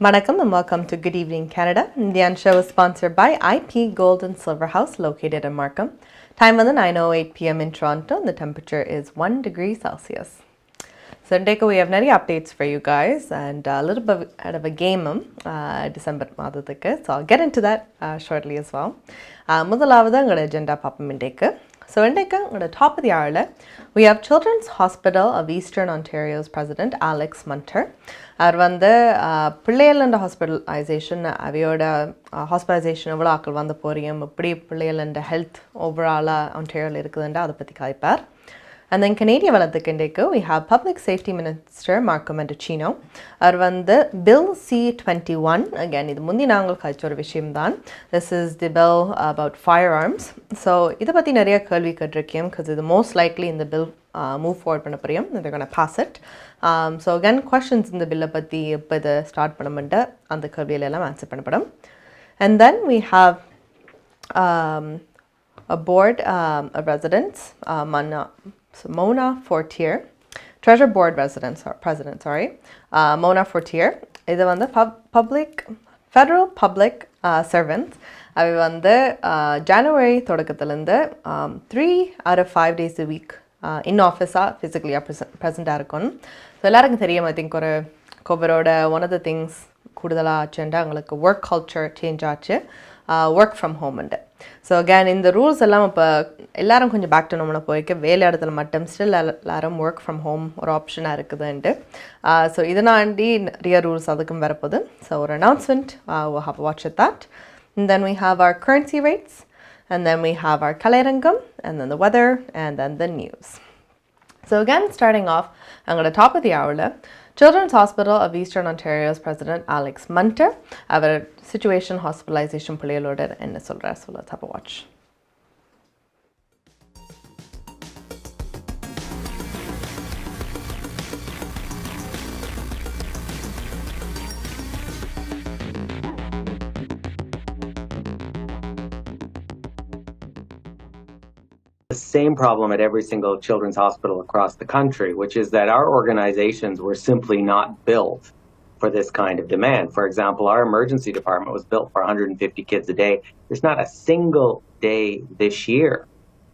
Vanakkam and welcome to Good Evening Canada. The show is sponsored by IP Gold and Silver House located in Markham. Time on the 9:08 p.m. in Toronto and the temperature is 1 degree Celsius. So today we have many updates for you guys and a little bit out of a game December மாதத்துக்கு. So I'll get into that shortly as well. முதலாவது எங்களோட agenda பார்ப்போம் இன்றைக்கு. So இன்றைக்கு எங்களோட top of the hour we have Children's Hospital of Eastern Ontario's President Alex Munter. அவர் வந்து பிள்ளைகள் hospitalisation அவையோட hospitalisation எவ்வளோ ஆக்கள் வந்து போறியும் எப்படி பிள்ளைகள் ஹெல்த் ஓவராலாக ஒன்டேரியோவில் இருக்குதுன்ற அதை பற்றி காய்ப்பார். And then Canadian வளத்துக்கு இன்றைக்கு we have Public Safety Minister Marco Mendocino. அவர் வந்து Bill C-21, again இது முந்தி நாங்கள் கழிச்ச ஒரு விஷயம்தான். This is the bill about firearms. So இதை பற்றி நிறைய கேள்வி கேட்டிருக்கேன் because இது most likely இந்த bill move forward பண்ண போறியும். They're going to pass it. So again questions இந்த bill பற்றி எப்போ இதை ஸ்டார்ட் பண்ண அந்த கேள்வியிலெல்லாம் ஆன்சர் பண்ணப்படும். And then we have a board of residents, Mona Fortier, Treasure Board President, Mona Fortier. இது வந்து federal public servants. அவை வந்து January தொடக்கத்திலிருந்து 3 out of 5 days a week in office physically present இருக்கணும். ஸோ எல்லாருக்கும் தெரியும் ஐ திங்க் ஒரு கோவிடோட one of the things கூடுதலாக ஆச்சுண்டா உங்களுக்கு ஒர்க் கல்ச்சர் சேஞ்ச் ஆச்சு ஒர்க் ஃப்ரம் ஹோம்ண்டு. ஸோ அகேன் இந்த ரூல்ஸ் எல்லாம் இப்போ எல்லாரும் கொஞ்சம் பேக் டு நார்மலாக போய்க்க வேலை இடத்துல மட்டும் ஸ்டில் எல்லாரும் ஒர்க் ஃப்ரம் ஹோம் ஒரு ஆப்ஷனாக இருக்குதுன்ட்டு. ஸோ இதனாண்டி நிறைய ரூல்ஸ் அதுக்கும் வரப்போகுது. ஸோ ஒரு announcement have watch at that. And then we have our currency rates, and then we have our Kalerangam, and then the weather, and then the news. So again, starting off, I'm going to top of the hour. Children's Hospital of Eastern Ontario's President Alex Munter, our situation hospitalization பிள்ளைகளோட என்ன சொல்றார் so let's have a watch. The same problem at every single children's hospital across the country, which is that our organizations were simply not built for this kind of demand. For example, our emergency department was built for 150 kids a day. There's not a single day this year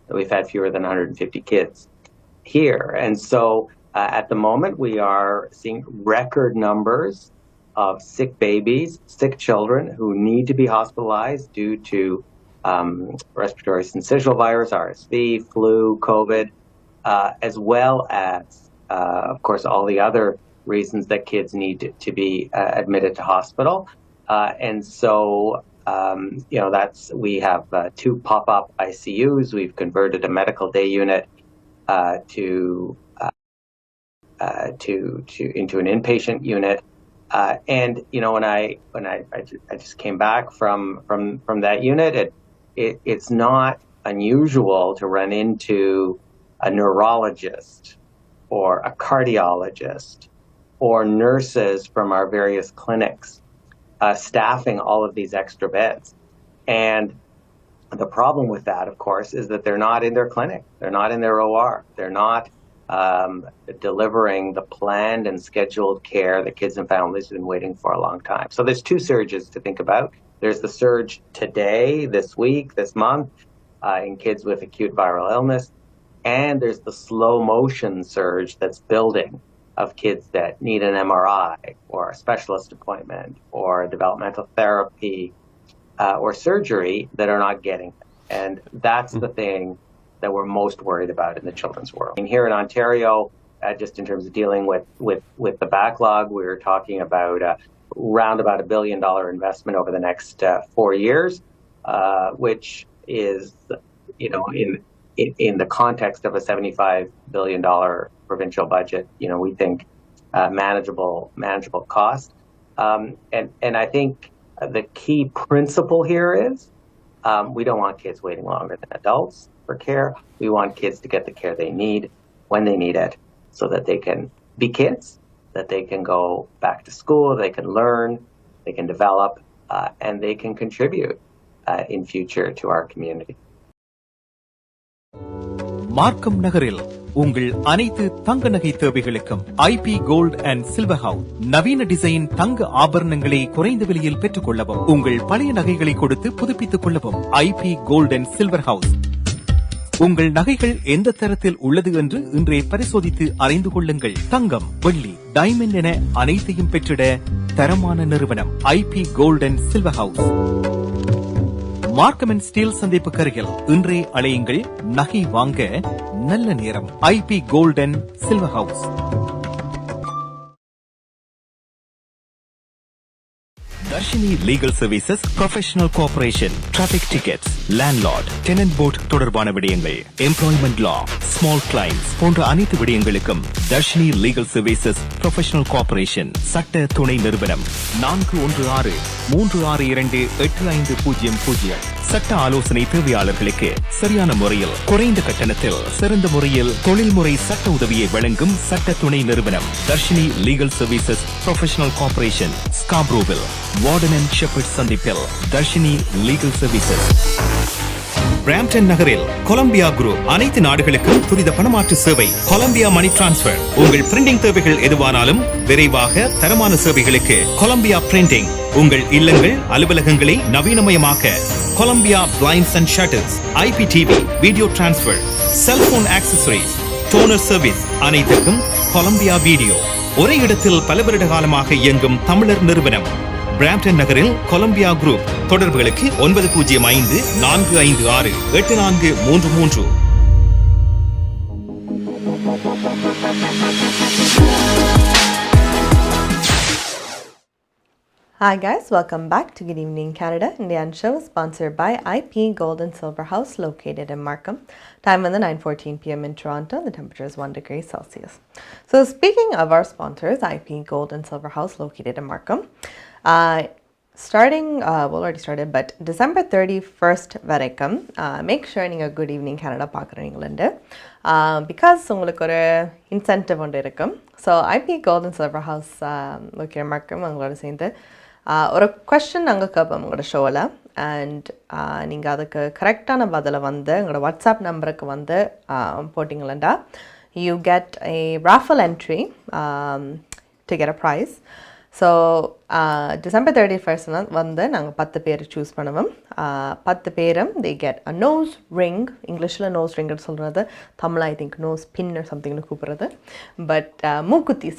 that we've had fewer than 150 kids here. And so at the moment, we are seeing record numbers of sick babies, sick children who need to be hospitalized due to respiratory syncytial virus, RSV, flu, COVID, as well as, of course, all the other reasons that kids need to be admitted to hospital. And so, we have 2 pop-up ICUs. We've converted a medical day unit into an inpatient unit. And when I just came back from that unit, it's not unusual to run into a neurologist or a cardiologist or nurses from our various clinics staffing all of these extra beds. And the problem with that, of course, is that they're not in their clinic. They're not in their OR. They're not delivering the planned and scheduled care that kids and families have been waiting for a long time. So there's 2 surges to think about. There's the surge today, this week, this month, in kids with acute viral illness. And there's the slow motion surge that's building of kids that need an MRI or a specialist appointment or developmental therapy or surgery that are not getting it. And that's the thing that we're most worried about in the children's world. And here in Ontario, just in terms of dealing with the backlog, we were talking about around about $1 billion investment over the next 4 years, which is, in the context of a $75 billion provincial budget, we think manageable cost. And I think the key principle here is we don't want kids waiting longer than adults for care. We want kids to get the care they need when they need it so that they can be kids, that they can go back to school, they can learn, they can develop, and they can contribute in future to our community. மார்க்கம் நகரில் உங்கள் அனைத்து தங்க நகை தேவைகளுக்கும் IP gold and silver house. நவீன design தங்க ஆபரணங்களை குறைந்த விலையில் பெற்றுக் கொள்ளவும், உங்கள் பழைய நகைகளை கொடுத்து புதுப்பித்துக் கொள்ளவும் IP gold and silver house. உங்கள் நகைகள் எந்த தரத்தில் உள்ளது என்று இன்றே பரிசோதித்து அறிந்து கொள்ளுங்கள். தங்கம், வெள்ளி, டைமண்ட் என அனைத்தையும் பெற்றிட தரமான நிறுவனம் IP gold and silver house. Markham and Steeles சந்திப்புக்கு அருகில் இன்றே அழையுங்கள். நகை வாங்க நல்ல நேரம். IP gold and silver house. Darshini legal services professional cooperation, traffic tickets, landlord, tenant board தொடர்பான விடயங்கள், எம்ப்ளாய்மெண்ட் லா, ஸ்மால் கிளைம்ஸ் போன்ற அனைத்து விடயங்களுக்கும் Darshini legal services professional cooperation சட்ட துணை நிறுவனம் 4163285000. சட்ட ஆலோசனை தேவையாளர்களுக்கு சரியான முறையில் குறைந்த கட்டணத்தில் சிறந்த முறையில் தொழில்முறை சட்ட உதவியை வழங்கும் சட்ட துணை நிறுவனம் Darshini legal services professional cooperation, ஸ்காப்ரோவில், வார்டன் அண்ட் ஷெப்பர்ட் சந்திப்பில் தர்ஷினி லீகல் சர்வீசஸ். பிராம்டன் நகரில் கொலம்பியா குரூப் அனைத்து நாடுகளுக்கும் துரித பணமாற்று சேவை. Columbia money transfer. உங்கள் பிரிண்டிங் தேவைகள் எதுவானாலும் விரைவாக தரமான சேவைகளுக்கு கொலம்பியா பிரிண்டிங். உங்கள் இல்லங்கள் அலுவலகங்களை நவீனமயமாக்க Columbia blinds and shutters, IPTV, video transfer, cellphone accessories, toner service அனைத்துக்கும் கொலம்பியா வீடியோ. ஒரே இடத்தில் பல வருட காலமாக இயங்கும் தமிழர் நிறுவனம் பிராம்டன் நகரில் கொலம்பியா குரூப். தொடர்புகளுக்கு 9054568433. Hi guys, welcome back to Good Evening Canada. Indian show is sponsored by IP Gold and Silver House located in Markham. Time is 9:14 p.m. in Toronto. The temperature is 1 degree Celsius. So speaking of our sponsors, IP Gold and Silver House located in Markham. Already started, but December 31st வரைக்கும் make sure நீங்கள் Good Evening Canada பார்க்குறீங்களே, because உங்களுக்கு ஒரு incentive ஒன்று இருக்கும். So IP gold and silver house locate in Markham உங்களோட சேர்ந்து ஒரு question நாங்கள் கேட்போம் உங்களோட ஷோவில். அண்ட் நீங்கள் அதுக்கு கரெக்டான பதிலை வந்து எங்களோட வாட்ஸ்அப் நம்பருக்கு வந்து போட்டிங்களா, you get a raffle entry to get a prize. So December 31st வந்து நாங்கள் 10 பேர் சூஸ் பண்ணுவோம். 10 பேரும் they get a nose ring. இங்கிலீஷில் நோஸ் ரிங்னு சொல்கிறது, Tamil I think nose pin or somethingனு கூப்பிட்றது. பட் மூக்குத்தி,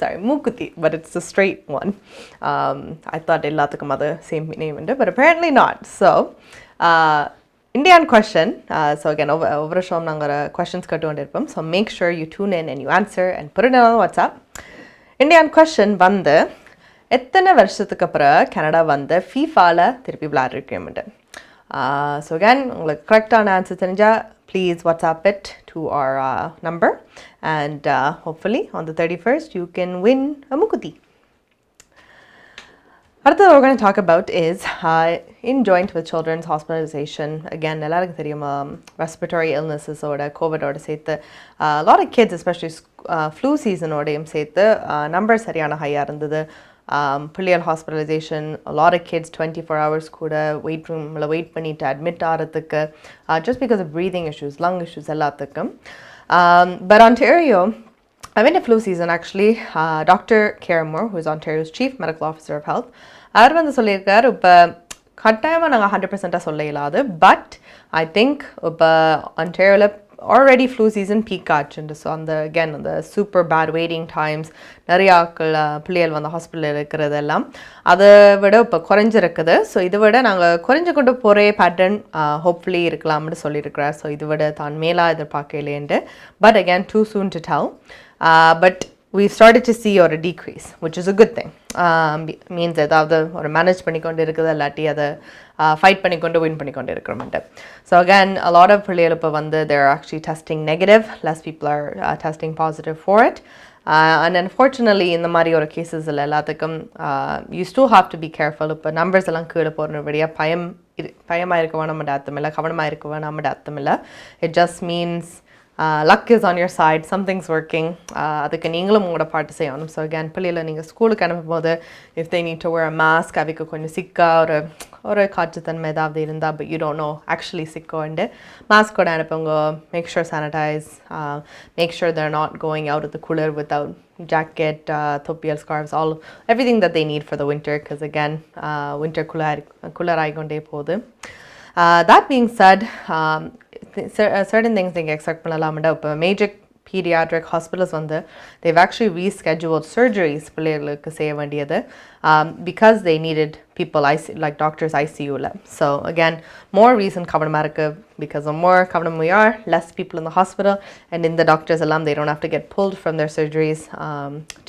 but it's a straight one. I thought எல்லாத்துக்கும் அது சேம் நேம் உண்டு, but apparently not. So Indian question. So again, over show நாங்கள் questions கேட்டு கொண்டிருப்போம். So make sure you tune in and you answer and put it on WhatsApp. Indian question வந்து, எத்தனை வருஷத்துக்கு அப்புறம் கனடா வந்து ஃபீஃபாவில் திருப்பி விளையாடிருக்கேன்ட்டு. ஸோ அகேன் உங்களுக்கு கரெக்டான ஆன்சர் தெரிஞ்சால் please WhatsApp it to our number and hopefully on the 31st you can win a மூக்குத்தி. அடுத்தது we're going to talk about is in joint with children's hospitalization. Again, எல்லாருக்கும் தெரியும் respiratory illnesses ஓட கோவிடோட சேர்த்து a lot of kids especially flu season ஓடையும் சேர்த்து number சரியான ஹையாக இருந்தது. பிள்ளைகள் hospitalisation, a lot of kids 24 hours கூட வெயிட் ரூமில் வெயிட் பண்ணிட்டு அட்மிட் ஆகிறதுக்கு just because of breathing issues, lung issues எல்லாத்துக்கும். But Ontario, I went to flu season actually. Dr. Caramore, who is Ontario's Chief Medical Officer of Health, அவர் வந்து சொல்லியிருக்கார், இப்போ கட்டாயமாக நாங்கள் 100% சொல்ல இயலாது, பட் ஐ திங்க் இப்போ Ontarioவில் already flu season peak ஆச்சுண்டு. ஸோ அந்த சூப்பர் பேட் வெயிட்டிங் டைம்ஸ், நிறைய ஆட்கள் பிள்ளைகள் வந்து ஹாஸ்பிட்டலில் இருக்கிறதெல்லாம் அதை விட இப்போ குறைஞ்சிருக்குது. ஸோ இதை விட நாங்கள் குறைஞ்சு கொண்டு போகிற பேட்டர்ன் ஹோப்ஃபுல்லி இருக்கலாம்னு சொல்லியிருக்கிறார். ஸோ இதை விட தான் மேலாக எதிர்பார்க்கலேண்டு, but again too soon to tell. But we've started to see a decrease, which is a good thing. Means ஏதாவது ஒரு மேனேஜ் பண்ணிக்கொண்டு இருக்குது, இல்லாட்டி அதை ஃபைட் பண்ணிக்கொண்டு வின் பண்ணிக்கொண்டு இருக்கிறோம்ட்டு. So again a lot of பிள்ளைகள் இப்போ வந்து they're actually testing negative, less people are testing positive for it. And unfortunately இந்த மாதிரி ஒரு கேசஸில் எல்லாத்துக்கும் you still have to be careful. இப்போ நம்பர்ஸ் எல்லாம் கீழே போகிறபடியாக பயமாக இருக்க வேணாம் அர்த்தமில்லை, கவனமாக இருக்க வேணாம் அர்த்தமில்லை. It just means luck is on your side, something's working. அதுக்கு நீங்களும் உங்களோட பாட்டு செய்யணும். ஸோ அகேன் பிள்ளைகளை நீங்கள் ஸ்கூலுக்கு அனுப்பும்போது if they need to wear a mask, அதுக்கு கொஞ்சம் சிக்காக ஒரு ஒரு காற்றுத்தன்மை ஏதாவது இருந்தால் but you don't know actually sick-ஓண்டு மாஸ்கோட அனுப்புங்க, make sure sanitize, make sure they're not going out of the cooler without jacket, தொப்பியல், scarves, everything that they need for the winter because again winter cooler ஆகிக்கொண்டே போகுது. That being said, certain things நீங்கள் expect பண்ணலாம்டா. இப்போ major pediatric hospitals they've actually rescheduled surgeries பிள்ளைகளுக்கு செய்ய வேண்டியது because they needed people like doctors ICU la. So again, more reason கவனமா இருக்கு because the more கவனம் we are, less people in the hospital and in the doctors alarm they don't have to get pulled from their surgeries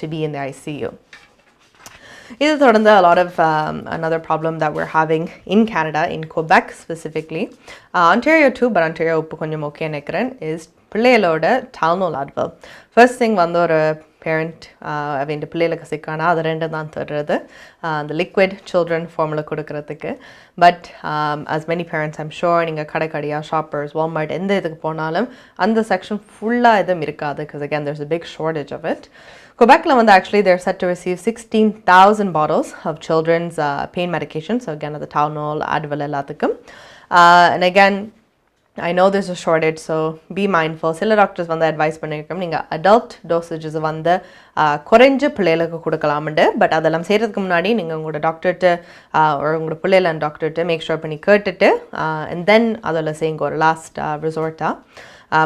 to be in the ICU. This is a lot of another problem that we're having in Canada, in Quebec specifically. Ontario too, but Ontario okay is பிள்ளைகளோட Tylenol Advil. First thing ஒரு parent அவன் பிள்ளைகளுக்கு சிக்கானா அது ரெண்டு தான் தருறது the liquid children formula கொடுக்கறதுக்கு. But as many parents I'm sure நீங்கள் கடைக்கடியா shoppers Walmart எந்த இதுக்கு போனாலும் அந்த section ஃபுல்லாக எதுவும் இருக்காது because again there's a big shortage of it. Quebecல actually they're set to receive 16,000 bottles of children's pain medication. So again the Tylenol Advil எல்லாத்துக்கும். And again I know there's a shortage, so be mindful. சில doctors advice பண்ணியிருக்கோம் நீங்கள் adult dosages குறைஞ்ச பிள்ளைகளுக்கு கொடுக்கலாம்ண்டு. But அதெல்லாம் செய்கிறதுக்கு முன்னாடி நீங்கள் உங்களோட டாக்டர்கிட்ட உங்களோட பிள்ளைல டாக்டர்கிட்ட மேக் ஷூர் பண்ணி கேட்டுட்டு and then அதில் செய்யுங்க ஒரு லாஸ்ட் ரிசோர்ட்டாக.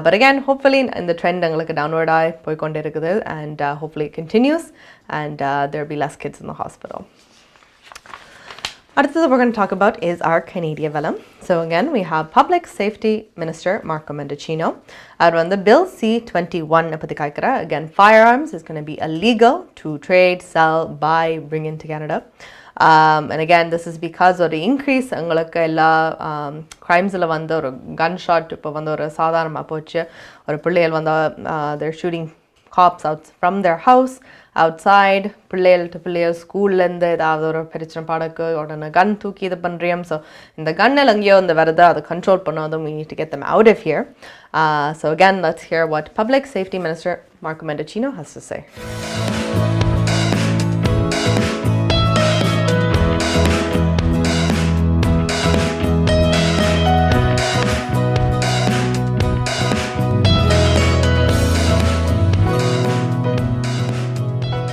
But again, hopefully இந்த ட்ரெண்ட் எங்களுக்கு டவுன்வர்டாக போய்கொண்டே இருக்குது and hopefully it continues and there will be less kids in the hospital. அடுத்தது we're going to talk about is our Canadian Vellum. So again, we have Public Safety Minister Marco Mendicino. The Bill C-21 பத்தி காய்க்கிற. Again, firearms is going to be illegal to trade, sell, buy, bring into Canada. And again, this is because of the increase உங்களுக்கு எல்லா crimes-ல ஒரு gunshot இப்போ ஒரு சாதாரணமாக போச்சு. ஒரு பிள்ளைகள் they're shooting cops out from their house outside பிள்ளைகள் ஸ்கூல்லேருந்து ஏதாவது ஒரு பிரச்சனை பாடக்கு உடனே கன் தூக்கி இது பண்ணுறியோம். ஸோ இந்த கன்னில் எங்கேயோ இந்த வருது அதை control பண்ணாதும் we need to get them out of here. So again, let's hear what Public Safety Minister Marco Mendicino has to say.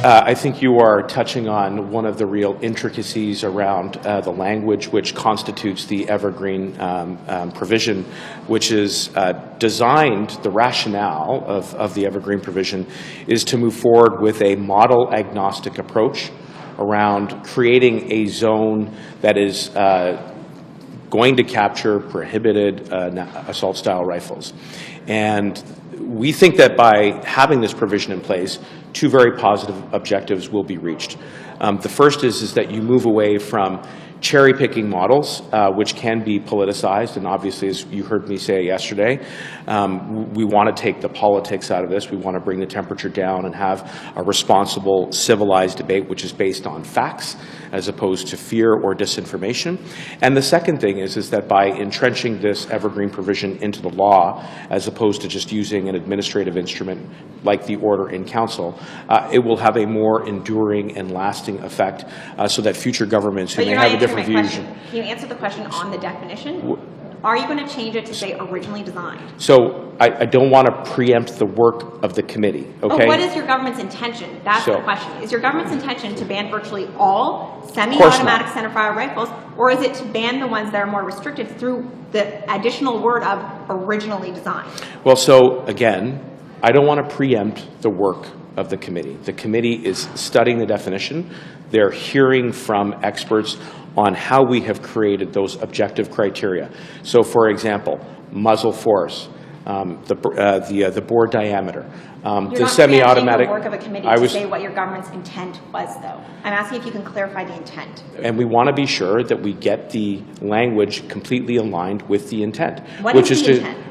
I think you are touching on one of the real intricacies around the language which constitutes the evergreen provision, which is designed, the rationale of the evergreen provision is to move forward with a model agnostic approach around creating a zone that is going to capture prohibited assault style rifles. And we think that by having this provision in place, two very positive objectives will be reached. The first is that you move away from cherry-picking models, which can be politicized, and obviously, as you heard me say yesterday, we want to take the politics out of this. We want to bring the temperature down and have a responsible, civilized debate, which is based on facts, as opposed to fear or disinformation. And the second thing is that by entrenching this evergreen provision into the law, as opposed to just using an administrative instrument like the order in council, it will have a more enduring and lasting effect so that future governments who may have a different view. Can you answer the question on the definition? Are you going to change it to say originally designed? So I don't want to preempt the work of the committee, okay? But what is your government's intention? That's the question. Is your government's intention to ban virtually all semi-automatic centerfire rifles, or is it to ban the ones that are more restricted through the additional word of originally designed? Well, so again, I don't want to preempt the work of the committee. The committee is studying the definition. They're hearing from experts on how we have created those objective criteria. So, for example, muzzle force, the bore diameter, the semi-automatic. You're not the work of a committee to say what your government's intent was, though. I'm asking if you can clarify the intent. And we want to be sure that we get the language completely aligned with the intent. What which is the intent?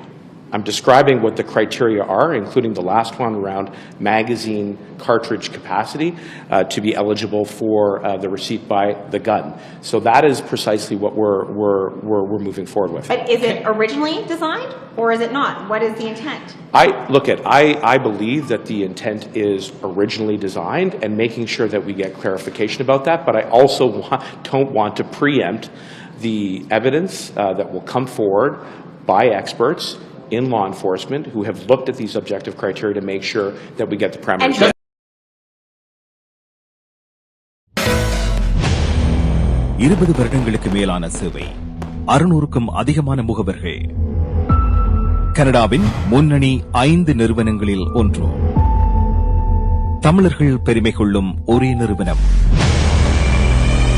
I'm describing what the criteria are, including the last one around magazine cartridge capacity to be eligible for the receipt by the gun. So that is precisely what we're moving forward with. But is it originally designed or is it not? What is the intent? I believe that the intent is originally designed and making sure that we get clarification about that, but I also don't want to preempt the evidence that will come forward by experts in law enforcement who have looked at these objective criteria to make sure that we get the parameters. 20 வருடங்களுக்கு மேலான சேவை, 600க்கும் அதிகமான முகவர்கள், கனடாவின் முன்னணி 5 நிறுவனங்களில் ஒன்று, தமிழர்கள் பெருமை கொள்ளும் ஒரே நிறுவனம்,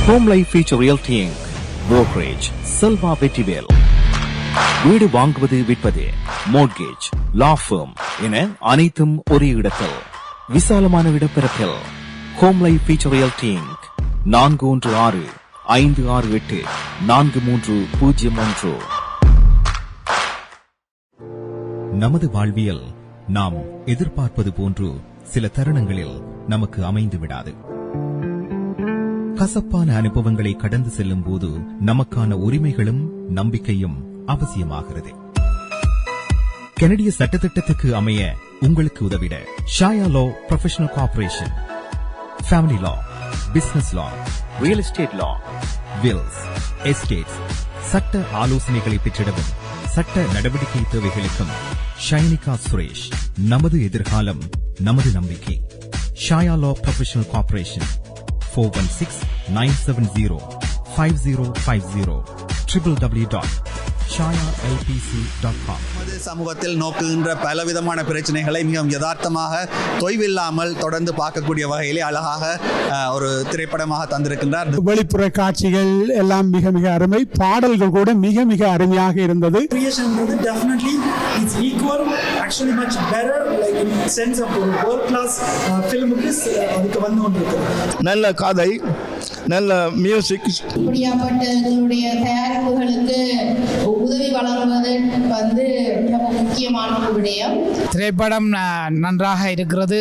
home life future realty inc, brokerage Selva Vetrivel. வீடு வாங்குவது விற்பது, மோட்கேஜ், லா ஃபர்ம் என அனைத்தும் ஒரே இடத்தில், விசாலமான இடப்பரப்பில். Home life future realty inc, 416-568-4301. நமது வாழ்வியல் நாம் எதிர்பார்ப்பது போன்று சில தருணங்களில் நமக்கு அமைந்து விடாது. கசப்பான அனுபவங்களை கடந்து செல்லும் போது நமக்கான உரிமைகளும் நம்பிக்கையும் அவசியமாகிறது. கனடிய சட்டத்திட்டத்துக்கு அமைய உங்களுக்கு உதவிட ஷாயா லா ப்ரொஃபஷனல் கார்ப்பரேஷன், ஃபேமிலி லா, பிசினஸ் லா, ரியல் எஸ்டேட் லா, வில்ஸ், எஸ்டேட்ஸ், சட்ட ஆலோசனைகளை பெற்றிடவும் சட்ட நடவடிக்கை தேவைகளுக்கும் ஷைனிகா சுரேஷ். நமது எதிர்காலம் நமது நம்பிக்கை. ஷாயா லா ப்ரொஃபஷனல் கார்ப்பரேஷன், 416-970-5050, www.shayalpc.com. சமூகத்தில் நோக்குகின்ற பலவிதமான பிரச்சனைகளை மிகவும் யதார்த்தமாக தொய்வில்லாமல் தொடர்ந்து பார்க்கக்கூடிய வகையிலே அழகாக ஒரு திரைப்படமாக தந்திருக்கின்றார். வெளிப்புற காட்சிகள் எல்லாம் மிக மிக அருமை, பாடல்கள் கூட மிக மிக அருமையாக இருந்தது. நல்ல கதை, நல்ல மியூசிக். இப்படியாப்பட்ட எங்களுடைய தயாரிப்புகளுக்கு உதவி வழங்குவது வந்து முக்கியமான ஒரு விடயம். திரைப்படம் நன்றாக இருக்கிறது.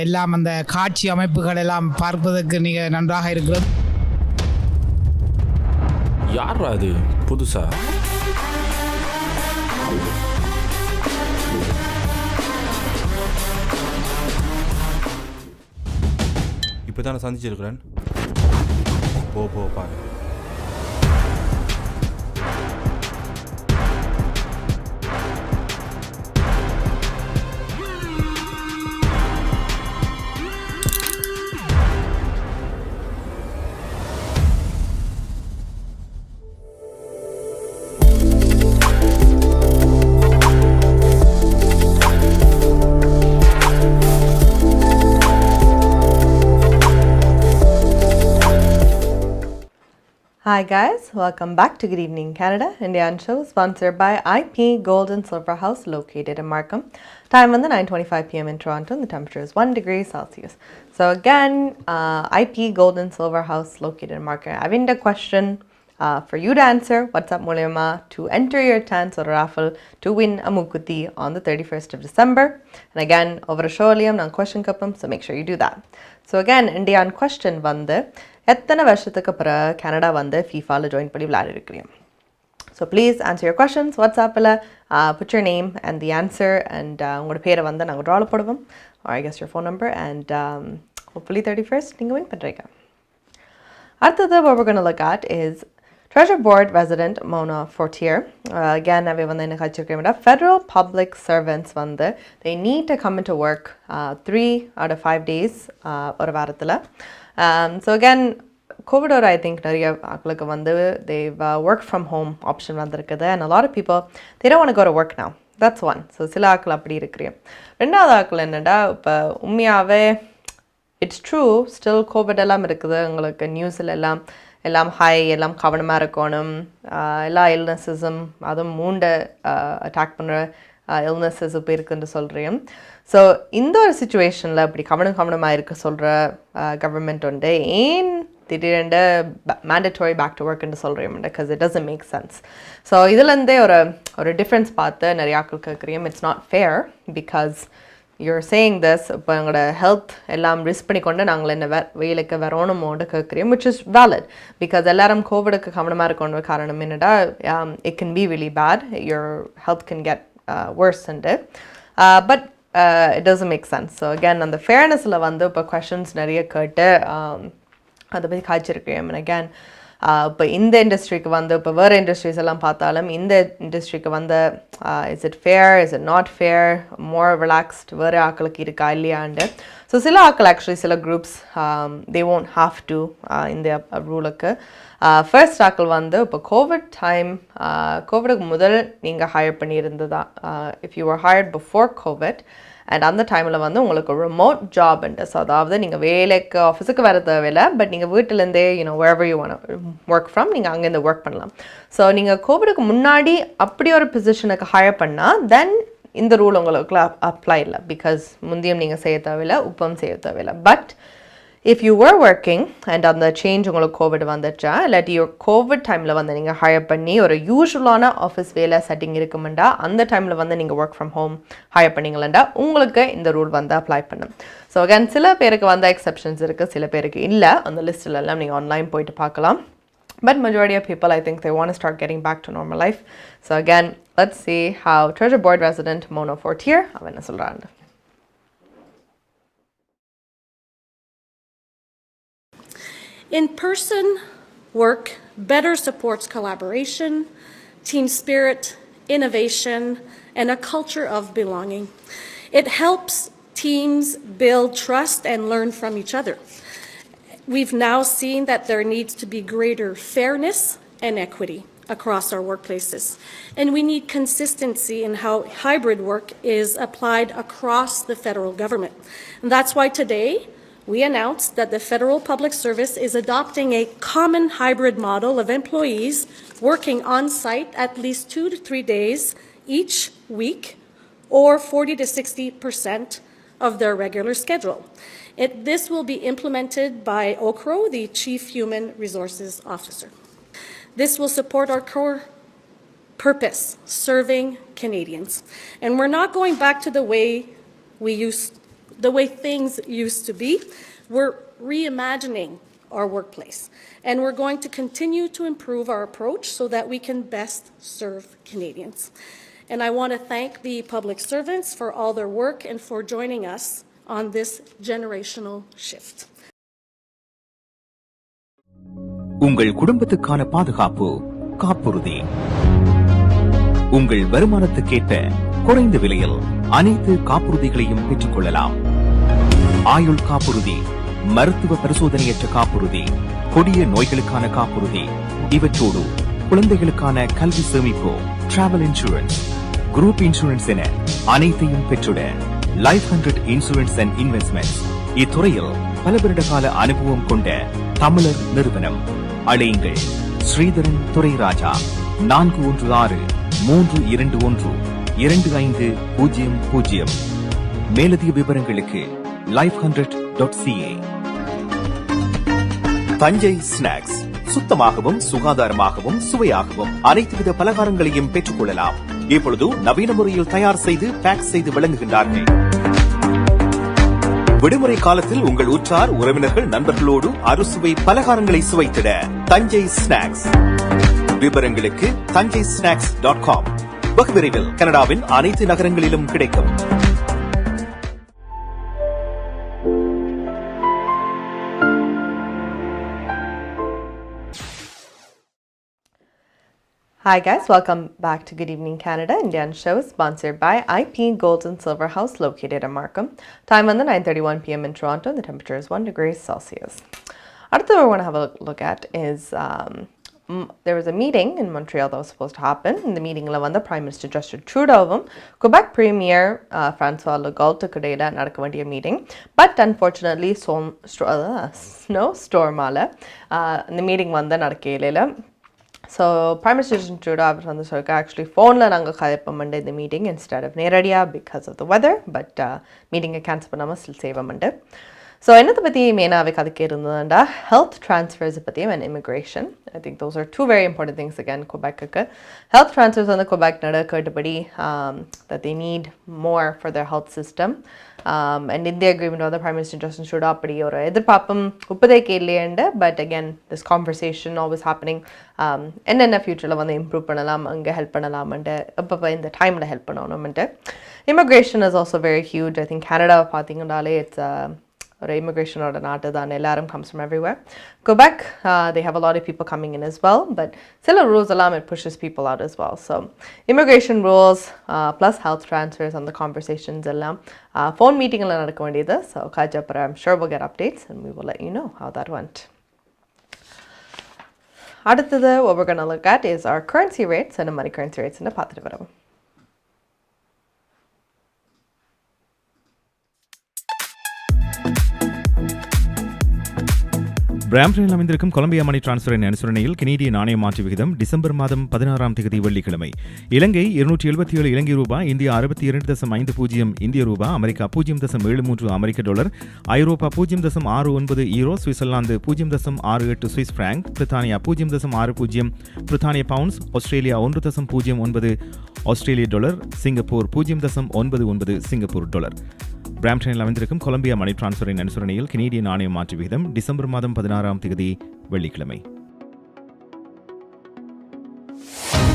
எல்லாம் அந்த காட்சி அமைப்புகள் எல்லாம் பார்ப்பதற்கு நன்றாக இருக்கிறது. யார் அது புதுசா? இப்போதானே சந்திச்சிருக்கிறேன். போ பாரு. Hi guys, welcome back to Good Evening Canada, Indian show sponsored by IP Gold and Silver House located in Markham. Time on the 9:25 p.m. in Toronto and the temperature is 1 degree Celsius. So again, IP Gold and Silver House located in Markham. I have a question for you to answer. What's up Mulema to enter your chance or raffle to win a mukuti on the 31st of December. And again, over a show liam na question kapam, so make sure you do that. So again, Indian question vande எத்தனை வருஷத்துக்கு அப்புறம் Canada வந்து ஃபீஃபாவில் join பண்ணி விளையாடிருக்கிறீங்க. So please answer your questions. வாட்ஸ்அப்பில் put your name and the answer and உங்களோட பேரை வந்து நாங்கள் ட்ராவில் போடுவோம், I guess your phone number, and hopefully 31st நீங்கள் வின் பண்ணுறீங்க. அடுத்தது what we're going to look at is Treasure Board resident Mona Fortier. Again, அவை வந்து என்ன கழிச்சிருக்கேன், federal public servants வந்து they need to come into work 3 out of 5 days ஒரு வாரத்தில். So again, COVID I think நிறைய ஆட்களுக்கு வந்து they've work from home option வந்திருக்குது, and a lot of people they don't want to go to work now. That's one. So சில ஆட்கள் அப்படி இருக்கிறேன். ரெண்டாவது ஆட்கள் என்னடா, இப்போ உண்மையாகவே இட்ஸ் ட்ரூ ஸ்டில் கோவிட் எல்லாம் இருக்குது, உங்களுக்கு நியூஸில் எல்லாம் ஹை, எல்லாம் கவனமாக இருக்கணும், எல்லா இல்னஸஸும் அதுவும் மூண்டை அட்டாக் பண்ணுற இல்னஸஸ் இப்போ இருக்குன்னு சொல்கிறேன். ஸோ இந்த ஒரு சுச்சுவேஷனில் இப்படி கவனமாக இருக்க சொல்கிற கவர்மெண்ட் உண்டு ஏன் திடீரெண்டு மேண்டட்டரி பேக் டு ஒர்க்னு சொல்கிறேன், because it doesn't make sense. So இதுலேருந்தே ஒரு டிஃப்ரென்ஸ் பார்த்து நிறைய ஆட்கள் கேட்குறேன். It's not fair because you're saying this, இப்போ எங்களோட ஹெல்த் எல்லாம் ரிஸ்க் பண்ணிக்கொண்டு நாங்கள் என்ன வேலைக்கு வரணுமோடு கேட்குறேன், which is valid because எல்லாரும் கோவிடுக்கு கவனமாக இருக்கணும். காரணம் என்னடா, it can be really bad, your health can get worse and but it doesn't make sense. So again, அந்த ஃபேர்னஸில் வந்து இப்போ கொஷின்ஸ் நிறைய கேட்டு அதை பற்றி காய்ச்சிருக்கேன். And again, இப்போ இந்த இண்டஸ்ட்ரிக்கு வந்து இப்போ வேறு இண்டஸ்ட்ரீஸ் எல்லாம் பார்த்தாலும் இந்த இண்டஸ்ட்ரிக்கு வந்து is it fair, is it not fair, more relaxed வேறு ஆக்களுக்கு இருக்கா இல்லையாண்டு. ஸோ சில ஆக்கள் ஆக்சுவலி சில groups they won't have to இந்த ரூலுக்கு. ஃபர்ஸ்ட் ஆக்கள் வந்து இப்போ கோவிடுக்கு முதல் நீங்கள் ஹையர் பண்ணியிருந்ததா, if you are hired before COVID and அந்த டைமில் வந்து உங்களுக்கு ரிமோட் ஜாப் உண்டு. ஸோ அதாவது நீங்கள் வேலைக்கு ஆஃபீஸுக்கு வர தேவையில்லை, பட் நீங்கள் வீட்டிலேருந்தே wherever you want to work from நீங்கள் அங்கேருந்து ஒர்க் பண்ணலாம். ஸோ நீங்கள் கோவிடுக்கு முன்னாடி அப்படி ஒரு பொசிஷனுக்கு ஹையர் பண்ணால் தென் இந்த ரூல் உங்களுக்கு அப்ளை இல்லை, பிகாஸ் முந்தியம் நீங்கள் செய்ய தேவையில்லை, உப்பம் செய்ய தேவையில்லை. But if you were working and அந்த சேஞ்ச் உங்களுக்கு கோவிட் வந்துச்சா, இல்லாட்டி கோவிட் டைமில் வந்து நீங்கள் ஹையர் பண்ணி ஒரு யூஸ்வலான ஆஃபீஸ் வேலை செட்டிங் இருக்குமெண்டா அந்த டைமில் வந்து நீங்கள் ஒர்க் ஃப்ரம் ஹோம் ஹையர் பண்ணிங்களா உங்களுக்கு இந்த ரூல் வந்து அப்ளை பண்ணும். ஸோ அகேன் சில பேருக்கு வந்து எக்ஸப்ஷன்ஸ் இருக்குது, சில பேருக்கு இல்லை. அந்த லிஸ்ட்டில் எல்லாம் நீங்கள் ஆன்லைன் போயிட்டு பார்க்கலாம். But majority of people, I think they want to start getting back to normal life. So again, let's see how Treasure Board resident Mona Fortier avena solranga. In-person work better supports collaboration, team spirit, innovation, and a culture of belonging. It helps teams build trust and learn from each other. We've now seen that there needs to be greater fairness and equity across our workplaces. And we need consistency in how hybrid work is applied across the federal government. And that's why today we announced that the Federal Public Service is adopting a common hybrid model of employees working on site at least 2 to 3 days each week, or 40 to 60% of their regular schedule. This will be implemented by OCRO, the Chief Human Resources Officer. This will support our core purpose, serving Canadians. And we're not going back to the way things used to be. We're reimagining our workplace. And we're going to continue to improve our approach so that we can best serve Canadians. And I want to thank the public servants for all their work and for joining us on this generational shift. உங்கள் குடும்பத்துக்கான பாதுகாப்பு காப்புறுதி. உங்கள் வருமானத்துக்கேற்ப குறைந்த விலையில் அனைத்து காப்புறுதிகளையும் பெற்றுக் கொள்ளலாம். ஆயுள் காப்புறுதி, மருத்துவ பரிசோதனையற்ற காப்புறுதி, கொடிய நோய்களுக்கான காப்புறுதி, இவற்றோடு குழந்தைகளுக்கான கல்வி சேமிப்பு, டிராவல் இன்சூரன்ஸ், குரூப் இன்சூரன்ஸ் என அனைத்தையும் பெற்றுட லைஃப் 100 இன்சூரன்ஸ் அண்ட் இன்வெஸ்ட்மெண்ட்ஸ் இத்துறையில் பல வருட கால அனுபவம் கொண்ட தமிழர் நிறுவனம். அழையுங்கள் ஸ்ரீதரன் துரைராஜா 416-321-2500. மேலதிக விவரங்களுக்கு life100.ca. தஞ்சை ஸ்நாக்ஸ் சுத்தமாகவும் சுகாதாரமாகவும் சுவையாகவும் அனைத்து வித பலகாரங்களையும் பெற்றுக் கொள்ளலாம். இப்பொழுது நவீன முறையில் தயார் செய்து பேக் செய்து வழங்குகின்றார்கள். விடுமுறை காலத்தில் உங்கள் உற்றார் உறவினர்கள் நண்பர்களோடு அறுசுவை பலகாரங்களை சுவைத்திட தஞ்சை ஸ்நாக்ஸ். விவரங்களுக்கு tanjaisnacks.com. வெகு விரைவில் கனடாவின் அனைத்து நகரங்களிலும் கிடைக்கும். Hi guys, welcome back to Good Evening Canada. Indian show is sponsored by IP Gold and Silver House located in Markham. Time on the 9:31 p.m. in Toronto. The temperature is 1 degree Celsius. Another we want to have a look at is there was a meeting in Montreal that was supposed to happen. In the meeting, Prime Minister Justin Trudeau, Quebec Premier François Legault kudela nadakka vendiya meeting, but unfortunately snowstorm ala the meeting nadakkelala. So Prime Minister Justin Trudeau actually phone la nanga kayapamande the meeting instead of neradiya because of the weather, but meeting cancel panama still save amande. So enadha pathi main ave kadike irundanda health transfers pathi and immigration. I think those are two very important things again Quebec ku health transfers on the Quebec nada kadapadi that they need more for their health system. And in the agreement of the Prime Minister Justin Trudeau appadi or edirpappam uppadaike illeyanda, but again this conversation always happening and in the future la vandu improve pannalam anga help pannalam ande appa in the time la help pananum ande. Immigration is also very huge. I think Canada pathingandale it's ஒரு இமிக்ரேஷனோட நாட்டு தான், எல்லாரும் comes from everywhere. Quebec, they have a lot of people coming in as well, but சில rules எல்லாம் it pushes people out as well. So immigration rules plus health transfers and the conversations எல்லாம் phone meetingல நடக்க வேண்டியது. So Kajapara, I'm sure we'll get updates and we will let you know how that went. அடுத்தது what we're going to look at is our currency rates and money currency rates ன்னு பார்த்துட்டு வரோம். பிராம்டனில் அமைந்திருக்கும் Colombia மணி டிரான்ஸ்ஃபரின் அனுசரணையில் கனேடிய நாணய மாற்று விகிதம் December மாதம் 16ஆம் தேதி வெள்ளிக்கிழமை இலங்கை 277 இலங்கை ரூபாய், இந்தியா 62.50 இந்திய ரூபாய், அமெரிக்கா 0.73 அமெரிக்க டாலர், ஐரோப்பா 0.69 யூரோ, சுவிட்சர்லாந்து 0.68 சுவிஸ் பிராங்க், பிரித்தானியா 0.60 பிரித்தானிய பவுண்ட்ஸ், ஆஸ்திரேலியா 1.09 ஆஸ்திரேலிய டாலர், சிங்கப்பூர் 0.99 சிங்கப்பூர் டாலர். பிராம்டனில் அமைந்திருக்கும் கொலம்பியா மணி டிரான்ஸ்ஃபரின் அனுசரணையில் கனேடிய நாணய மாற்று விகிதம் டிசம்பர் மாதம் 16ஆம் தேதி வெள்ளிக்கிழமை.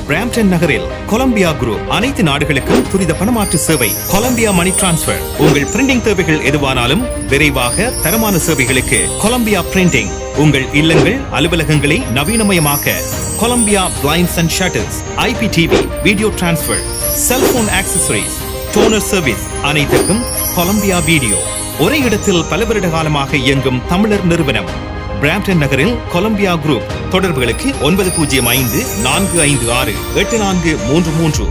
பிராம்டன் நகரில் கொலம்பியா குரூப் அனைத்து நாடுகளுக்கும் துரித பணமாற்று சேவை. Columbia money transfer. உங்கள் பிரிண்டிங் தேவைகள் எதுவானாலும் விரைவாக தரமான சேவைகளுக்கு கொலம்பியா பிரிண்டிங். உங்கள் இல்லங்கள் அலுவலகங்களை நவீனமயமாக்க Columbia blinds and shutters, IPTV, video transfer, cellphone accessories, toner service அனைத்துக்கும் கொலம்பியா வீடியோ. ஒரே இடத்தில் பல வருட காலமாக இயங்கும் தமிழர் நிறுவனம். பிராம்டன் நகரில் கொலம்பியா குரூப். தொடர்புகளுக்கு 9054568433.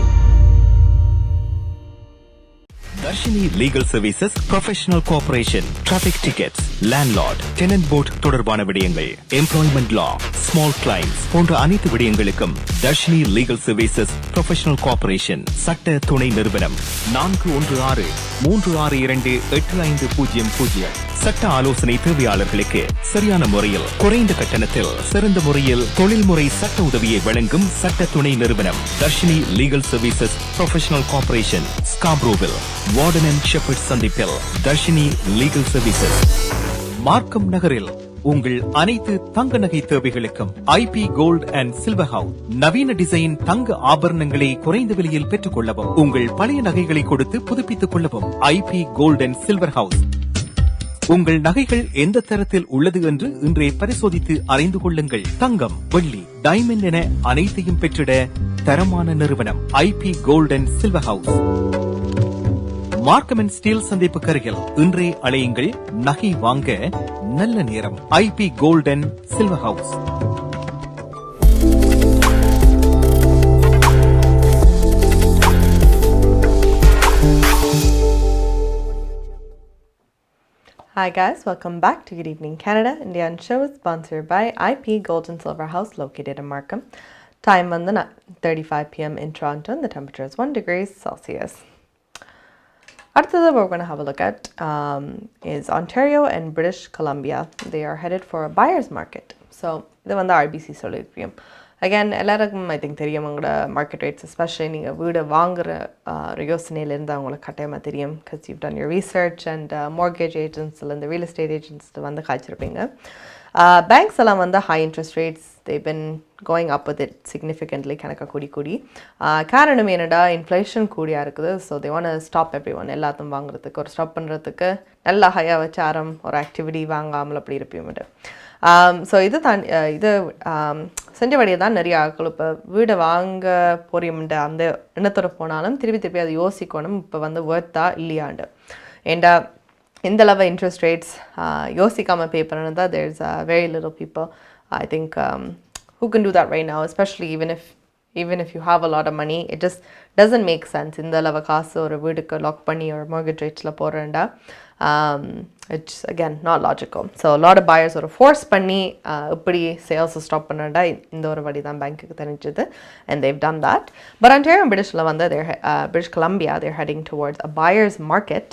Darshini legal services, professional cooperation, traffic tickets, landlord, tenant board தொடர்பான விடயங்கள், எம்ப்ளாய்மெண்ட் லா, ஸ்மால் கிளைம்ஸ் போன்ற அனைத்து விடயங்களுக்கும் Darshini legal services, professional cooperation சட்ட துணை நிறுவனம் 4163262850. சட்ட ஆலோசனை தேவையாளர்களுக்கு சரியான முறையில் குறைந்த கட்டணத்தில் சிறந்த முறையில் தொழில்முறை சட்ட உதவியை வழங்கும் சட்ட துணை நிறுவனம் Darshini legal services, professional cooperation, ஸ்காப்ரோவில், வார்டன் அண்ட் ஷெப்பர்ட் சந்திப்பில் தர்ஷினி லீகல் சர்வீசஸ். மார்க்கம் நகரில் உங்கள் அனைத்து தங்க நகை தேவைகளுக்கும் IP gold and silver house. நவீன டிசைன் தங்க ஆபரணங்களை குறைந்த விலையில் பெற்றுக் கொள்ளவும், உங்கள் பழைய நகைகளை கொடுத்து புதுப்பித்துக் கொள்ளவும் IP gold and silver house. உங்கள் நகைகள் எந்த தரத்தில் உள்ளது என்று இன்றே பரிசோதித்து அறிந்து கொள்ளுங்கள். தங்கம், வெள்ளி, டைமண்ட் என அனைத்தையும் பெற்றிட தரமான நிறுவனம் IP gold and silver house. Markham and Steeles சந்திப்பு கருகில் இன்றே அழையுங்கள். நகை வாங்க நல்ல நேரம். IP gold and silver house. Hi guys, welcome back to Good Evening Canada. Indian show is sponsored by IP Gold and Silver House located in Markham. Time on the 35 p.m. in Toronto and the temperature is 1 degrees Celsius. After that, what we're going to have a look at is Ontario and British Columbia. They are headed for a buyer's market. So, this is the RBC solidarium. Again, எல்லாருக்கும் I think தெரியும் உங்களோட market rates, especially நீங்கள் வீடு வாங்குற யோசனையிலேருந்து அவங்களுக்கு கட்டாயமாக தெரியும், because you've done your research and mortgage agents and real estate agents வந்து காய்ச்சிருப்பீங்க. Banks எல்லாம் வந்து high interest rates, they've been going up with it significantly கணக்கா கூடி காரணம் என்னடா இன்ஃப்ளேஷன் கூடியா இருக்குது. So they want to stop everyone, எல்லாத்தையும் வாங்குறதுக்கு ஒரு ஸ்டாப் பண்ணுறதுக்கு நல்ல ஹையாக வச்சு ஒரு ஆக்டிவிட்டி வாங்காமல் அப்படி இருப்பீங்க. ஸோ இது செஞ்ச வழியை தான் நிறைய ஆட்கள் இப்போ வீடை வாங்க போறியம்ன்ற அந்த எண்ணத்தோட போனாலும் திருப்பி அதை யோசிக்கணும், இப்போ வந்து ஒர்த்தா இல்லையாண்டு. ஏண்டா இந்த அளவு இன்ட்ரெஸ்ட் ரேட்ஸ் யோசிக்காமல் பே பண்ணணும் தான் there's very little people I think who can do that right now, especially even if you have a lot of money, it just doesn't make sense. இந்த அளவு காசு ஒரு வீடுக்கு லாக் பண்ணி ஒரு mortgage ரேட்ஸில் போடுறேன்டா it's again not logical. So a lot of buyers ஒரு force பண்ணி இப்படி சேல்ஸை ஸ்டாப் பண்ணடா இந்த ஒரு வழி தான் பேங்க்குக்கு தெரிஞ்சது, and they've done that. But Ontario and British Columbia, they're heading towards a buyer's market,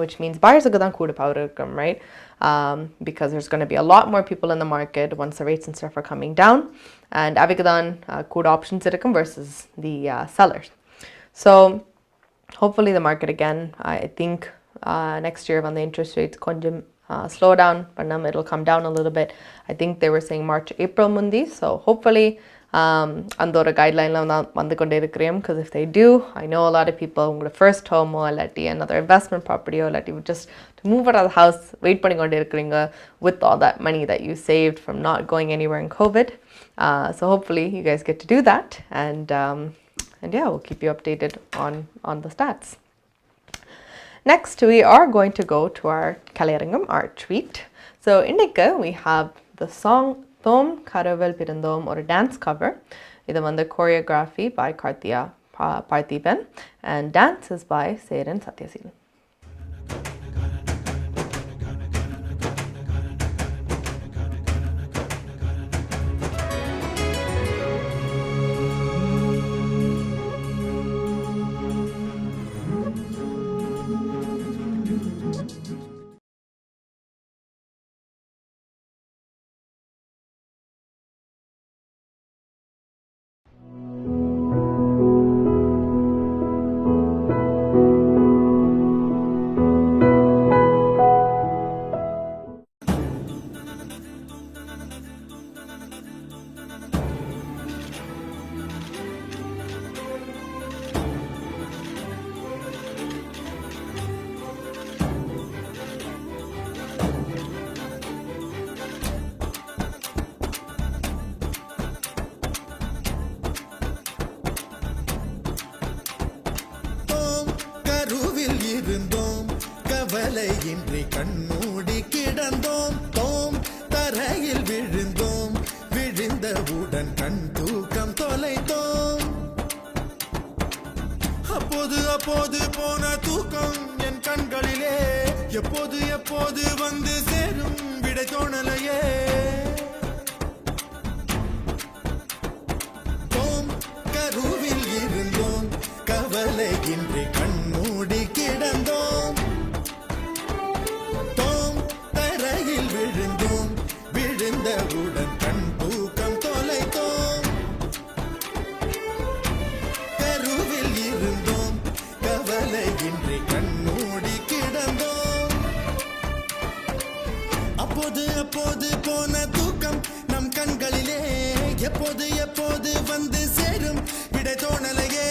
which means buyers-க்கு தான் கூட power இருக்கும், right? Because there's going to be a lot more people in the market once the rates and stuff are coming down, and avukku dhaan good options irukum versus the sellers. So hopefully the market again, I think next year when the interest rates konjam slow down, but it'll come down a little bit. I think they were saying March, April mundi, so hopefully அந்த ஒரு கைட்லைனில் தான் வந்து கொண்டே இருக்கிறேன். Because if they do, I know a lot of people உங்களோட first ஹோமோ இல்லாட்டி another investment ப்ராப்பர்ட்டியோ இல்லாட்டி just to move out of the house wait பண்ணி கொண்டே இருக்கிறீங்க with all that money that you saved from not going anywhere in COVID. So hopefully you guys get to do that, and yeah, we'll keep you updated on the stats. Next, we are going to go to our Kalerangam art tweet. So இன்னைக்கு we have the song Thom Karaval Pirandom, or a dance cover. This is the choreography by Karthia Parthiban, and dance is by Seren Satyasil. கவலையின்றி கண்மூடி கிடந்தோம், தோம் தரையில் விழுந்தோம், விழுந்தவுடன் கண் தூக்கம் தொலைத்தோம். அப்போது அப்போது போன தூக்கம் என் கண்களிலே, எப்போது எப்போது வந்து சேரும் விடை தோணலையே. தோம் கருவில் இருந்தோம், கவலையின்றி கண்மூடி கிடந்தோம், விழுந்தோம், விழுந்தவுடன் கண் தூக்கம் தொலைத்தோம். கருவில் இருந்தோம், கவலையின்றி கண்மூடி கிடந்தோம். அப்போது அப்போது போன தூக்கம் நம் கண்களிலே, எப்போது எப்போது வந்து சேரும் விடை தோணலையே.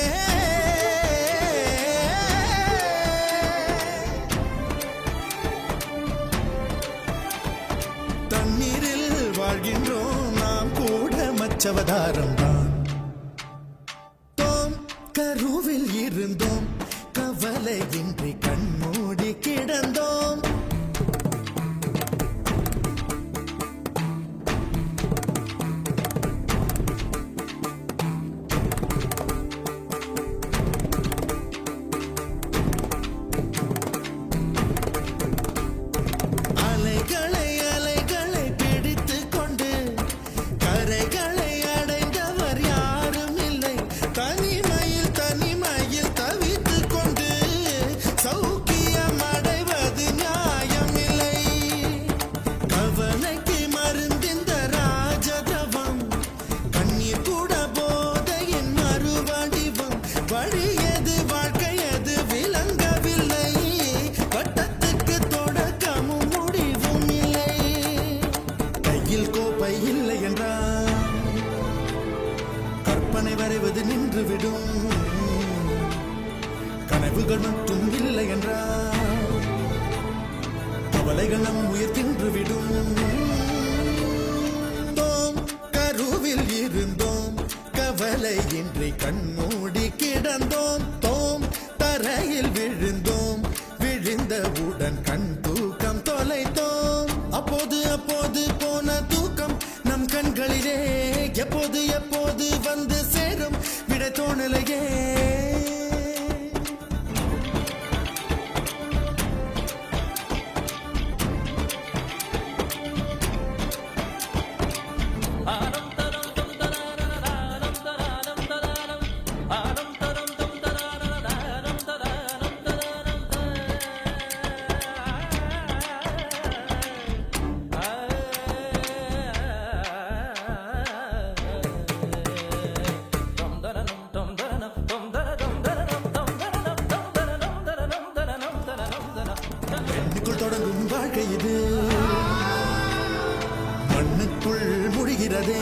தண்ணீரில் வாழ்கின்றோம் நாம் கூட மச்சவதாரம் தான். தோம் கருவில் இருந்தோம், கவலையின்றி கண்மூடி கிடந்தோம். கனவுகள் மட்டும் இல்லை என்றால் கவலைகள் நம் உயிர் தின்றுவிடும். தோம் கருவில் இருந்தோம், கவலையின்றி கண்மூடி கிடந்தோம், தோம் தரையில் விழுந்தோம், விழுந்தவுடன் கண் தூக்கம் தொலைத்தோம். அப்போது அப்போது போன தூக்கம் நம் கண்களிலே, எப்போது எப்போது வந்து சேரும் விடை தோணலையே. தொடங்கும் வாழ்க்கை இது மண்ணுக்குள் முடிகிறதே.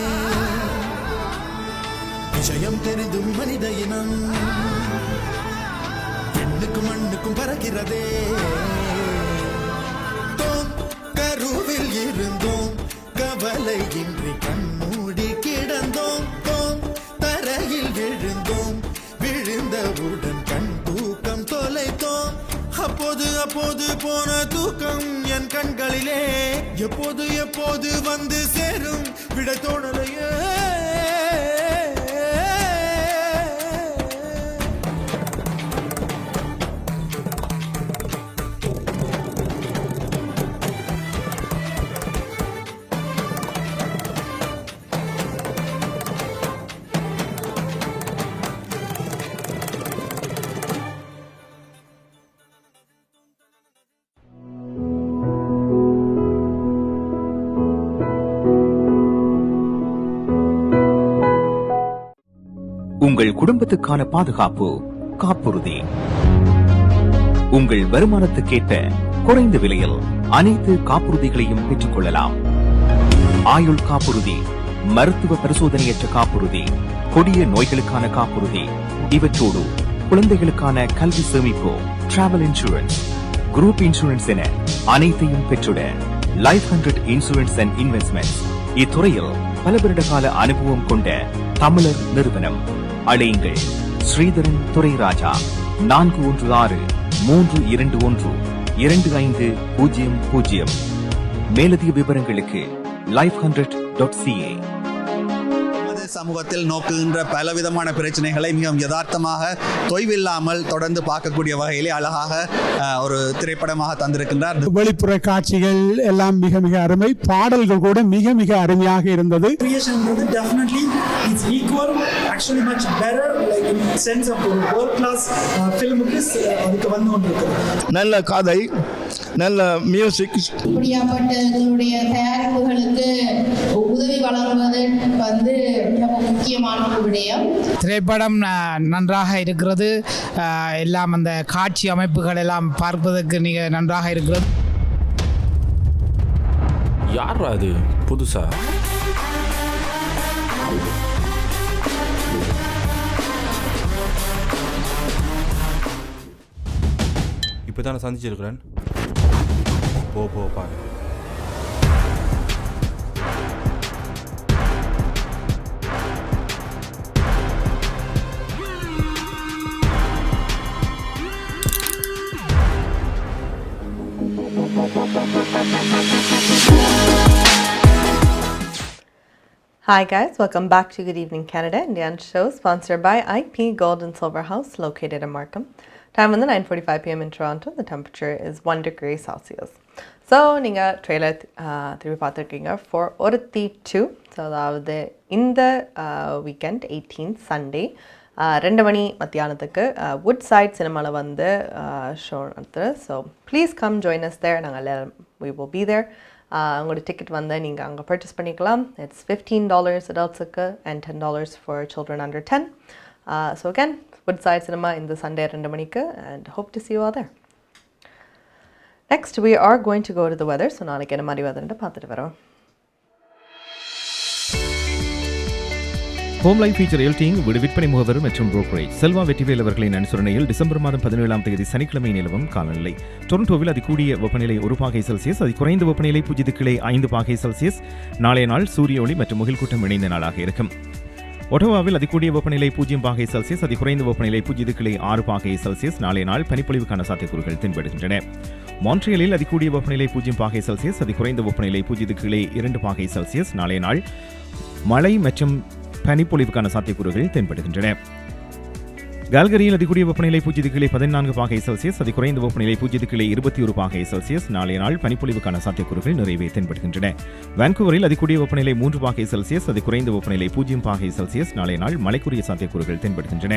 விஷயம் தெரிந்தும் மனித இனம் பெண்ணுக்கும் மண்ணுக்கும் பறக்கிறதே. கருவில் இருந்தோம் கவலை இன்றி கண்மூடி கிடந்தோம். தரையில் விழுந்தோம் விழுந்தவுடன் கண் தூக்கம் தொலைத்தோம். அப்போது அப்போது போன தூக்கம் என் கண்களிலே எப்போது எப்போது வந்து சேரும் விடை தோணலையே. உங்கள் குடும்பத்துக்கான பாதுகாப்பு காப்புறுதி. உங்கள் வருமானத்துக்கேற்ப குறைந்த விலையில் அனைத்து காப்புறுதிகளையும் பெற்றுக் கொள்ளலாம். ஆயுள் காப்புறுதி, மருத்துவ பரிசோதனையற்ற காப்புறுதி, கொடிய நோய்களுக்கான காப்புறுதி, இவற்றோடு குழந்தைகளுக்கான கல்வி சேமிப்பு, டிராவல் இன்சூரன்ஸ், குரூப் இன்சூரன்ஸ் என அனைத்தையும் பெற்றுட லைஃப் 100 இன்சூரன்ஸ் அண்ட் இன்வெஸ்ட்மெண்ட் இத்துறையில் பல வருட கால அனுபவம் கொண்ட தமிழர் நிறுவனம். அழையுங்கள் ஸ்ரீதரன் துரைராஜா 416-321-2500. மேலதிக விவரங்களுக்கு life100.ca. சமூகத்தில் நோக்குகின்ற பலவிதமான பிரச்சனைகளை மிகவும் யதார்த்தமாக தொய்வில்லாமல் தொடர்ந்து பார்க்கக்கூடிய வகையிலே அழகாக ஒரு திரைப்படமாக தந்திருக்கின்றார். வெளிப்புற காட்சிகள் எல்லாம் மிக மிக அருமை, பாடல்கள் கூட மிக மிக அருமையாக இருந்தது. நல்ல கதை, நல்ல மியூசிக். இப்படியாப்பட்ட எங்களுடைய தயாரிப்புகளுக்கு உதவி வழங்குவது வந்து முக்கியமான ஒரு விடயம். திரைப்படம் நன்றாக இருக்கிறது. எல்லாம் அந்த காட்சி அமைப்புகள் எல்லாம் பார்ப்பதற்கு நன்றாக இருக்கிறது. யார் அது புதுசா? இப்போதானே சந்திச்சிருக்கிறேன். போ பாரு. Hi guys, welcome back to Good Evening Canada, Indian show sponsored by IP Gold and Silver House located in Markham. Time on the 9:45 p.m. in Toronto. The temperature is 1 degree Celsius. So, நீங்க trailer திருப்பி பார்த்துருக்கீங்க for ஒருத்தி 2. So அதாவது இந்த weekend 18th Sunday 2 மணி மத்தியானத்துக்கு would side சினிமாவில் வந்து show நடத்துது. So please come join us there. நாங்கள் எல்லோரும் we will be there. உங்களோட டிக்கெட் வந்து நீங்கள் அங்கே பர்ச்சேஸ் பண்ணிக்கலாம். இட்ஸ் $15 adultsக்கு and $10 for children under 10. So again, Woodside Cinema in the Sunday 2 மணிக்கு and hope to see you all there. Next, we are going to go to the weather. So நாளைக்கு என்ன மாதிரி weather பார்த்துட்டு வரோம். Home life feature எல்டிங் வீடு விற்பனை முகவர் மற்றும் புரோக்கரேஜ் செல்வா வெற்றிவேல் அவர்களின் அனுசரணையில் டிசம்பர் மாதம் 17ஆம் தேதி சனிக்கிழமை நிலவும் காலநிலை. டொரண்டோவில் அதிகூடிய வெப்பநிலை 1 பாகை செல்சியஸ், அதி குறைந்த வெப்பநிலை 0.5 பாகை செல்சியஸ். நாளைய நாள் சூரிய ஒளி மற்றும் முகில்கூட்டம் இணைந்த நாளாக இருக்கும். ஒட்டோவாவில் அதிகூடிய வெப்பநிலை 0 பாகை செல்சியஸ், அதி குறைந்த வெப்பநிலை 0.6 பாகை செல்சியஸ். நாளைய நாள் பனிப்பொழிவுக்கான சாத்தியக்கூறுகள் தென்படுகின்றன. மான்ட்ரியலில் அதிகூடிய வெப்பநிலை 0 பாகை செல்சியஸ், அதி குறைந்த வெப்பநிலை 0.2 பாகை செல்சியஸ். நாளைய நாள் மழை மற்றும் பனிப்பொழிவுக்கான சாத்தியக்கூறுகள் தென்படுகின்றன. கால்கரியில் அதிகூடிய வெப்பநிலை 0.14 பாகை செல்சியஸ், அதி குறைந்த வெப்பநிலை 0.21 பாகை செல்சியஸ். நாளைய நாள் பனிப்பொழிவுக்கான சாத்தியக்கூறுகள் நிறைவே தென்படுகின்றன. வான்கூவரில் அதிகூடிய வெப்பநிலை 3 பாகை செல்சியஸ், அதி குறைந்த வெப்பநிலை 0 பாகை செல்சியஸ். நாளைய நாள் மழைக்குரிய சாத்தியக்கூறுகள் தென்படுகின்றன.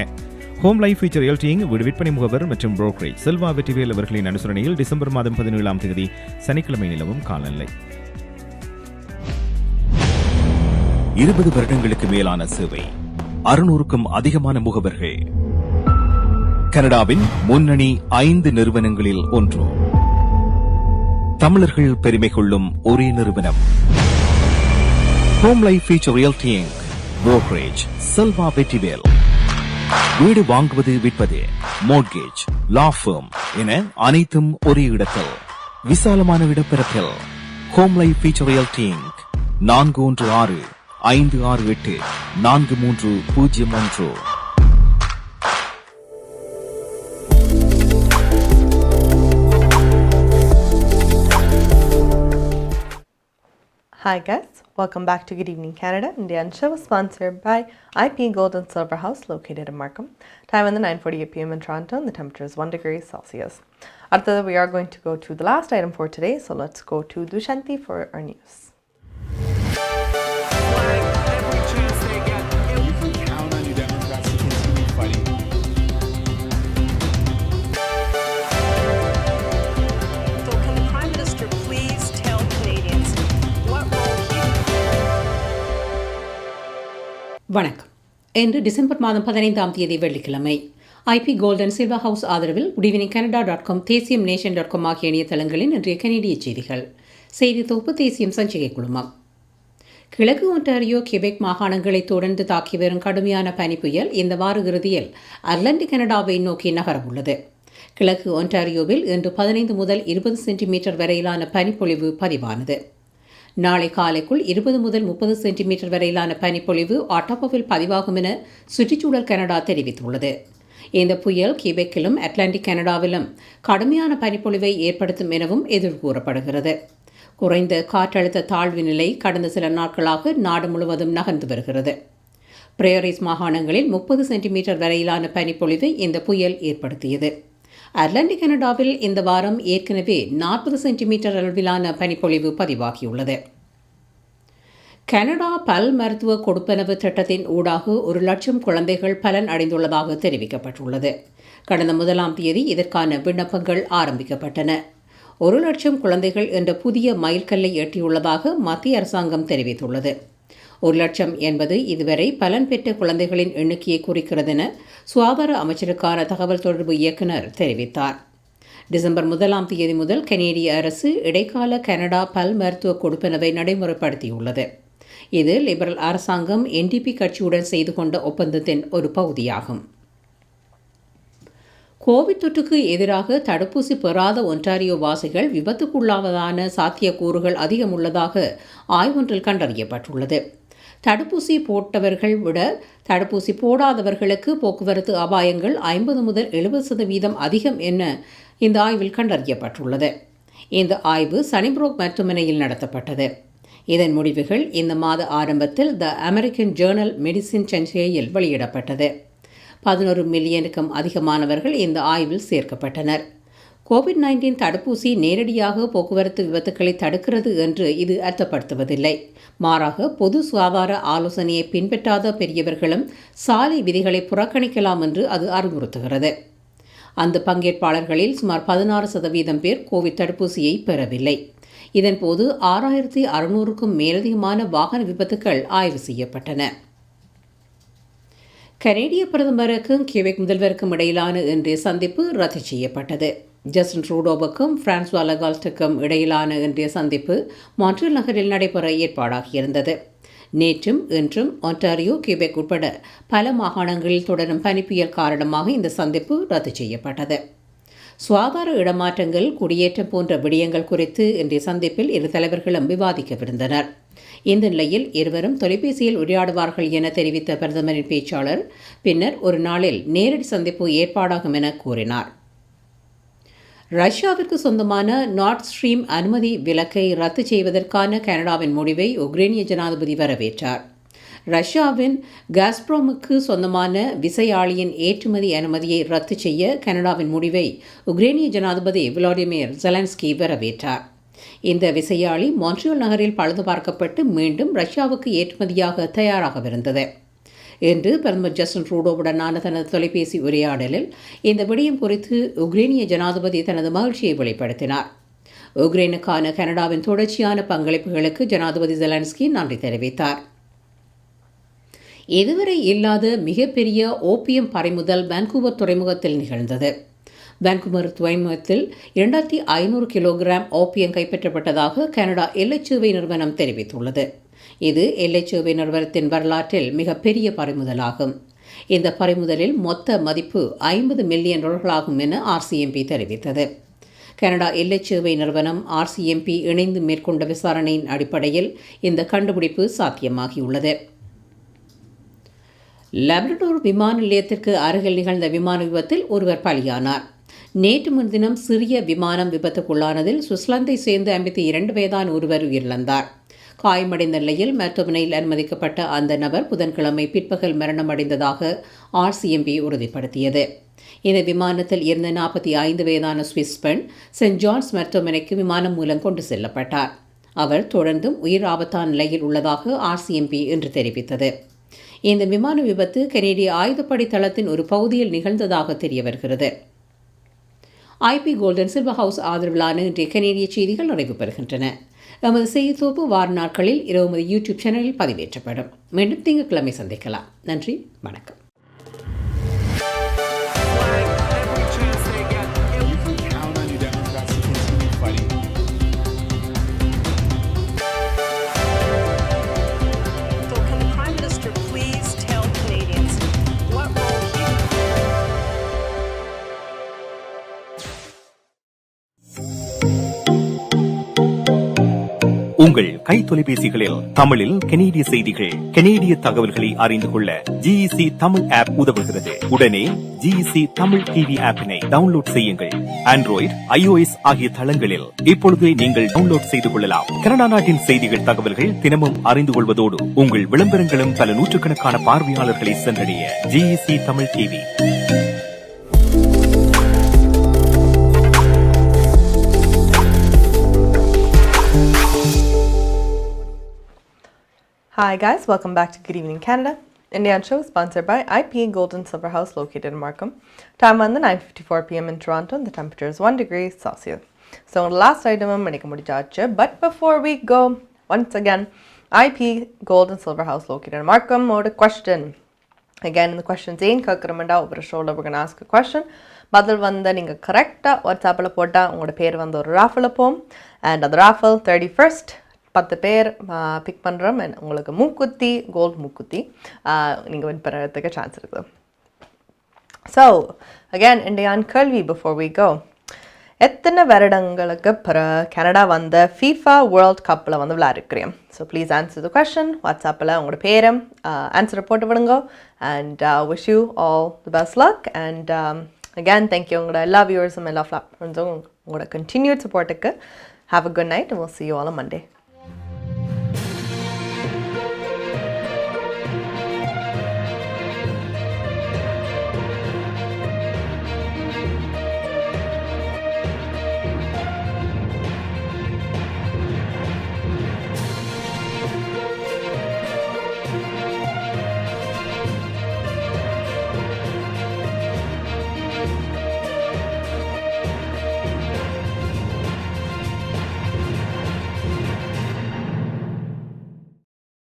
ஹோம் லைஃப் ஃபீச்சர் எல்டிங் வீடு விற்பனை முகவர் மற்றும் புரோக்கரேஜ் செல்வா வெற்றிவேல் அவர்களின் அனுசரணையில் டிசம்பர் மாதம் 17ஆம் தேதி சனிக்கிழமை நிலவும் காலநிலை. 20 வருடங்களுக்கு மேலான சேவை, 600க்கும் அதிகமான முகவர்கள், கனடாவின் முன்னணி 5 நிறுவனங்களில் ஒன்று, தமிழர்கள் பெருமை கொள்ளும் ஒரே நிறுவனம். Home life future realty inc. brokerage Selva Vetrivel. வீடு வாங்குவது விற்பது, மோட்கேஜ், லா firm என அனைத்தும் ஒரே இடத்தில். விசாலமான இடப்பரப்பில் home life future realty 416-568-4301. Hi guys, welcome back to Good Evening Canada. Indian show is sponsored by IP Gold and Silver House located in Markham. Time in the 9:48 p.m. in Toronto and the temperature is 1 degree Celsius. After that, we are going to go to the last item for today, so let's go to Dushanti for our news. வணக்கம். இன்று December மாதம் 15ஆம் தேதி வெள்ளிக்கிழமை. IP golden silver house ஆதரவில் குடிவினிங்கனடா.com, தேசியம் நேஷன்.com ஆகிய இணையதளங்களின் இன்றைய கனேடிய செய்திகள். செய்தி தொகுப்பு தேசியம் சஞ்சிகை குழுமம். கிழக்கு ஒன்டாரியோ கியூபெக் மாகாணங்களை தொடர்ந்து தாக்கி வரும் கடுமையான பனி புயல் இந்த வார இறுதியில் அட்லாண்டிக் கனடாவை நோக்கி நகரவுள்ளது. கிழக்கு ஒன்டாரியோவில் இன்று 15 முதல் 20 சென்டிமீட்டர் வரையிலான பனிப்பொழிவு பதிவானது. நாளை காலைக்குள் 20 முதல் 30 சென்டிமீட்டர் வரையிலான பனிப்பொழிவு ஆட்டாவாவில் பதிவாகும் என சுற்றுச்சூழல் கனடா தெரிவித்துள்ளது. இந்த புயல் கியூபெக்கிலும் அட்லாண்டிக் கனடாவிலும் கடுமையான பனிப்பொழிவை ஏற்படுத்தும் எனவும் எதிர்கூறப்படுகிறது. குறைந்த காற்றழுத்த தாழ்வு நிலை கடந்த சில நாட்களாக நாடு முழுவதும் நகர்ந்து வருகிறது. பிரேரிஸ் மாகாணங்களில் 30 சென்டிமீட்டர் வரையிலான பனிப்பொழிவை இந்த புயல் ஏற்படுத்தியது. அட்லாண்டிக் கனடாவில் இந்த வாரம் ஏற்கனவே 40 சென்டிமீட்டர் அளவிலான பனிப்பொழிவு பதிவாகியுள்ளது. கனடா பல் மருத்துவ கொடுப்பனவு திட்டத்தின் ஊடாக 1,00,000 குழந்தைகள் பலன் அடைந்துள்ளதாக தெரிவிக்கப்பட்டுள்ளது. கடந்த 1ஆம் தேதி இதற்கான விண்ணப்பங்கள் ஆரம்பிக்கப்பட்டன. 1,00,000 குழந்தைகள் என்ற புதிய மைல்கல்லை எட்டியுள்ளதாக மத்திய அரசாங்கம் தெரிவித்துள்ளது. 1,00,000 என்பது இதுவரை பலன் பெற்ற குழந்தைகளின் எண்ணிக்கையை குறிக்கிறது என சுகாதார அமைச்சருக்கான தகவல் தொடர்பு இயக்குநர் தெரிவித்தார். டிசம்பர் 1ஆம் தேதி முதல் கனேடிய அரசு இடைக்கால கனடா பல் மருத்துவ கொடுப்பனவை நடைமுறைப்படுத்தியுள்ளது. இது லிபரல் அரசாங்கம் NDP கட்சியுடன் செய்து கொண்ட ஒப்பந்தத்தின் ஒரு பகுதியாகும். கோவிட் தொற்றுக்கு எதிராக தடுப்பூசி பெறாத ஒன்டாரியோ வாசிகள் விபத்துக்குள்ளாவதான சாத்தியக்கூறுகள் அதிகம் உள்ளதாக ஆய்வொன்றில் கண்டறியப்பட்டுள்ளது. தடுப்பூசி போட்டவர்கள் விட தடுப்பூசி போடாதவர்களுக்கு போக்குவரத்து அபாயங்கள் 50 முதல் 70% அதிகம் என இந்த ஆய்வில் கண்டறியப்பட்டுள்ளது. இந்த ஆய்வு சனிப்ரோக் மருத்துவமனையில் நடத்தப்பட்டது. இதன் முடிவுகள் இந்த மாத ஆரம்பத்தில் த அமெரிக்கன் ஜேர்னல் மெடிசின் சஞ்சிகையில் வெளியிடப்பட்டது. 11 மில்லியனுக்கும் அதிகமானவர்கள் இந்த ஆய்வில் சேர்க்கப்பட்டனர். கோவிட்-19 தடுப்பூசி நேரடியாக போக்குவரத்து விபத்துக்களை தடுக்கிறது என்று இது அர்த்தப்படுத்துவதில்லை. மாறாக பொது சுகாதார ஆலோசனையை பின்பற்றாத பெரியவர்களும் சாலை விதிகளை புறக்கணிக்கலாம் என்று அது அறிவுறுத்துகிறது. அந்த பங்கேற்பாளர்களில் சுமார் 16% பேர் கோவிட் தடுப்பூசியை பெறவில்லை. இதன்போது 6,600க்கும் மேலதிகமான வாகன விபத்துக்கள் ஆய்வு செய்யப்பட்டன. கனேடிய பிரதமருக்கும் கியூபெக் முதல்வருக்கும் இடையிலான இன்றைய சந்திப்பு ரத்து செய்யப்பட்டது. ஜஸ்டின் ட்ரூடோவுக்கும் பிரான்சுவா லகால்ட்டுக்கும் இடையிலான இன்றைய சந்திப்பு மான்ட்ரியல் நகரில் நடைபெற ஏற்பாடாகியிருந்தது. நேற்றும் இன்றும் ஒன்டாரியோ கியூபெக் உட்பட பல மாகாணங்களில் தொடரும் பனிப்புயல் காரணமாக இந்த சந்திப்பு ரத்து செய்யப்பட்டது. சுகாதார இடமாற்றங்கள், குடியேற்றம் போன்ற விடயங்கள் குறித்து இன்றைய சந்திப்பில் இரு தலைவர்களும் விவாதிக்கவிருந்தனர். இந்த நிலையில் இருவரும் தொலைபேசியில் உரையாடுவார்கள் என தெரிவித்த பிரதமரின் பேச்சாளர் பின்னர் ஒரு நாளில் நேரடி சந்திப்பு ஏற்பாடாகும் என கூறினார். ரஷ்யாவிற்கு சொந்தமான நார்த் ஸ்ட்ரீம் அனுமதி விலக்கை ரத்து செய்வதற்கான கனடாவின் முடிவை உக்ரைனிய ஜனாதிபதி வரவேற்றார். ரஷ்யாவின் காஸ்ப்ரோமுக்கு சொந்தமான விசையாழியின் ஏற்றுமதி அனுமதியை ரத்து செய்ய கனடாவின் முடிவை உக்ரைனிய ஜனாதிபதி விளாடிமிர் ஜெலன்ஸ்கி வரவேற்றார். இந்த விசையாழி மான்ட்ரியல் நகரில் பழுது பார்க்கப்பட்டு மீண்டும் ரஷ்யாவுக்கு ஏற்றுமதியாக தயாராகவிருந்தது. இன்று பிரதமர் ஜஸ்டின் ட்ரூடோவுடனான தனது தொலைபேசி உரையாடலில் இந்த விடயம் குறித்து உக்ரைனிய ஜனாதிபதி தனது மகிழ்ச்சியை வெளிப்படுத்தினார். உக்ரைனுக்கான கனடாவின் தொடர்ச்சியான பங்களிப்புகளுக்கு ஜனாதிபதி ஜெலன்ஸ்கி நன்றி தெரிவித்தார். இதுவரை இல்லாத மிகப்பெரிய ஓபியம் பறிமுதல் வான்கூவர் துறைமுகத்தில் நிகழ்ந்தது. வான்கூவர் துறைமுகத்தில் 2500 கிலோகிராம் ஓபியம் கைப்பற்றப்பட்டதாக கனடா எல்லைச்சேவை நிறுவனம் தெரிவித்துள்ளது. இது எல்லை சேவை நிறுவனத்தின் வரலாற்றில் மிகப்பெரிய பறிமுதலாகும். இந்த பறிமுதலில் மொத்த மதிப்பு $50 மில்லியன் என RCMP தெரிவித்தது. கனடா எல்லை சேவை நிறுவனம் RCMP இணைந்து மேற்கொண்ட விசாரணையின் அடிப்படையில் இந்த கண்டுபிடிப்பு சாத்தியமாகியுள்ளது. லாப்ரடோர் விமான நிலையத்திற்கு அருகில் நிகழ்ந்த விமான விபத்தில் ஒருவர் பலியானார். நேற்று முன்தினம் சிறிய விமானம் விபத்துக்குள்ளானதில் சுவிட்சர்லாந்தை சேர்ந்த 52 வயதான ஒருவர் உயிரிழந்தார். காயமடைந்த நிலையில் மருத்துவமனையில் அனுமதிக்கப்பட்ட அந்த நபர் புதன்கிழமை பிற்பகல் மரணமடைந்ததாக RCMP உறுதிப்படுத்தியது. இந்த விமானத்தில் இருந்த 45 வயதான சுவிஸ் பெண் சென்ட் ஜான்ஸ் மருத்துவமனைக்கு விமானம் மூலம் கொண்டு செல்லப்பட்டார். அவர் தொடர்ந்தும் உயிர் ஆபத்தான நிலையில் உள்ளதாக RCMP இன்று தெரிவித்தது. இந்த விமான விபத்து கனேடிய ஆயுதப்படை தளத்தின் ஒரு பகுதியில் நிகழ்ந்ததாக தெரிய வருகிறது. IP கோல்டன் சில்வர் ஹவுஸ் ஆதரவிலான இன்றைய கனேடிய செய்திகள் நிறைவு பெறுகின்றன. எமது செய்தி தொகுப்பு வார நாட்களில் இரவு யூடியூப் சேனலில் பதிவேற்றப்படும். மீண்டும் திங்கட்கிழமை சந்திக்கலாம். நன்றி, வணக்கம். உங்கள் கை தொலைபேசிகளில் தமிழில் கனேடிய செய்திகள், கனேடிய தகவல்களை அறிந்து கொள்ள GEC தமிழ் ஆப் உதவுகிறது. உடனே GEC தமிழ் டிவி ஆப்பினை டவுன்லோட் செய்யுங்கள். ஆண்ட்ராய்டு, iOS ஆகிய தளங்களில் இப்பொழுதே நீங்கள் டவுன்லோட் செய்து கொள்ளலாம். கனடா நாட்டின் செய்திகள், தகவல்கள் தினமும் அறிந்து கொள்வதோடு உங்கள் விளம்பரங்களும் பல நூற்றுக்கணக்கான பார்வையாளர்களை சென்றடைய GEC Tamil TV. Hi guys, welcome back to Good Evening Canada. Indian show sponsored by IP Gold and Silver House located in Markham. Time on the 9:54 p.m. in Toronto and the temperature is 1 degree Celsius. So the last item but before we go, once again, IP Gold and Silver House located in Markham. More a question. Again, in the questions in Kakramanda over a shoulder, we're going to ask a question. Badal vanda ninga correct WhatsApp la pota ungoda per vanda or raffle pom and the raffle 31st 10 பேர் big பண்ணுறோம். உங்களுக்கு மூக்குத்தி, gold மூக்குத்தி நீங்கள் win பண்ணுறதுக்கு chance இருக்குது. So again இண்டியான் கேள்வி before we go. எத்தனை வருடங்களுக்கு கனடா வந்த FIFA வேர்ல்ட் கப்பில் வந்து விளையாடுக்கிறேன்? So please answer the question. வாட்ஸ்அப்பில் உங்களோட பேரும் ஆன்சரை போட்டு விடுங்க. And wish you all the best luck. And again thank you உங்களோட எல்லா வியூவர்ஸும், எல்லா ஃப்ரெண்ட்ஸும் உங்களோட கண்டினியூட் சப்போர்ட்டுக்கு. Have a good night and we'll see you all on Monday.